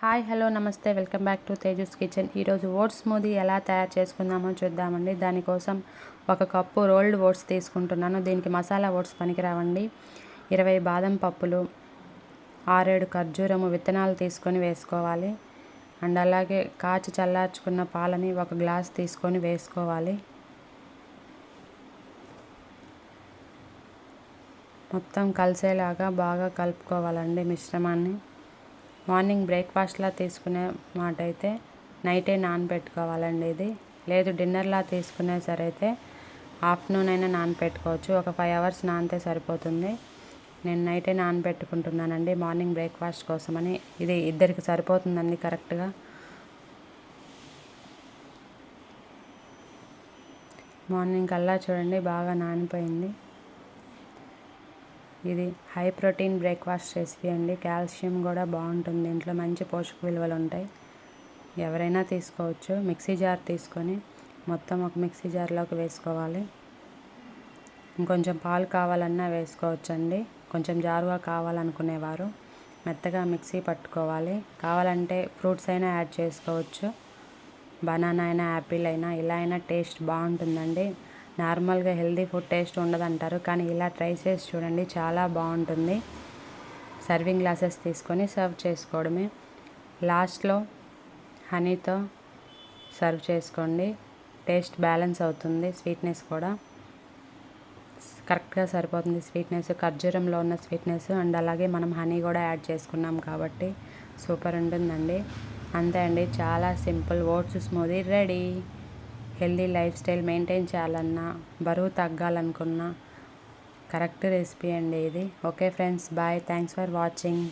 Hi hello నమస్తే welcome back to Tejas kitchen. ఈరోజు oats smoothie ఎలా తయారు చేసుకుందామో చూద్దామండి. దానికోసం 1 కప్పు రోల్డ్ ఓట్స్ తీసుకుంటున్నాను. దీనికి మసాలా ఓట్స్ పనికిరావండి. 20 బాదం పప్పులు, 6-7 ఖర్జూరము విత్తనాలు తీసుకొని వేసుకోవాలి. అండ్ అలాగే కాచి చల్లార్చుకున్న పాలని 1 గ్లాస్ తీసుకొని వేసుకోవాలి. మొత్తం కలిసేలాగా బాగా కలుపుకోవాలండి మిశ్రమాన్ని. మార్నింగ్ బ్రేక్ఫాస్ట్లా తీసుకునే మాట అయితే నైటే నానబెట్టుకోవాలండి. ఇది లేదు డిన్నర్లా తీసుకునే సరైతే ఆఫ్టర్నూన్ అయినా నానబెట్టుకోవచ్చు. ఒక 5 అవర్స్ నానితే సరిపోతుంది. నేను నైటే నానబెట్టుకుంటున్నానండి మార్నింగ్ బ్రేక్ఫాస్ట్ కోసమని. ఇది ఇద్దరికి సరిపోతుందండి కరెక్ట్గా. మార్నింగ్ కల్లా చూడండి బాగా నానిపోయింది. ఇది హై ప్రోటీన్ బ్రేక్ఫాస్ట్ రెసిపీ అండి. కాల్షియం కూడా బాగుంటుంది, దీంట్లో మంచి పోషక విలువలు ఉంటాయి. ఎవరైనా తీసుకోవచ్చు. మిక్సీ జార్ తీసుకొని మొత్తం ఒక మిక్సీ జార్లోకి వేసుకోవాలి. ఇంకొంచెం పాలు కావాలన్నా వేసుకోవచ్చండి. కొంచెం జారుగా కావాలనుకునేవారు మెత్తగా మిక్సీ పట్టుకోవాలి. కావాలంటే ఫ్రూట్స్ అయినా యాడ్ చేసుకోవచ్చు. బనానా అయినా, యాపిల్ అయినా, ఇలా అయినా టేస్ట్ బాగుంటుందండి. నార్మల్గా హెల్దీ ఫుడ్ టేస్ట్ ఉండదంటారు, కానీ ఇలా ట్రై చేసి చూడండి, చాలా బాగుంటుంది. సర్వింగ్ గ్లాసెస్ తీసుకొని సర్వ్ చేసుకోవడమే. లాస్ట్లో హనీతో సర్వ్ చేసుకోండి. టేస్ట్ బ్యాలెన్స్ అవుతుంది. స్వీట్నెస్ కూడా కరెక్ట్గా సరిపోతుంది. స్వీట్నెస్ ఖర్జూరంలో ఉన్న స్వీట్నెస్ అండ్ అలాగే మనం హనీ కూడా యాడ్ చేసుకున్నాం కాబట్టి సూపర్ ఉంటుందండి. అంతే అండి, చాలా simple oats smoothie ready. Healthy life style maintain చేయాలన్నా, బరువు తగ్గాలనుకున్నా కరెక్ట్ రెసిపీ అండి ఇది. Okay friends, bye. Thanks for watching.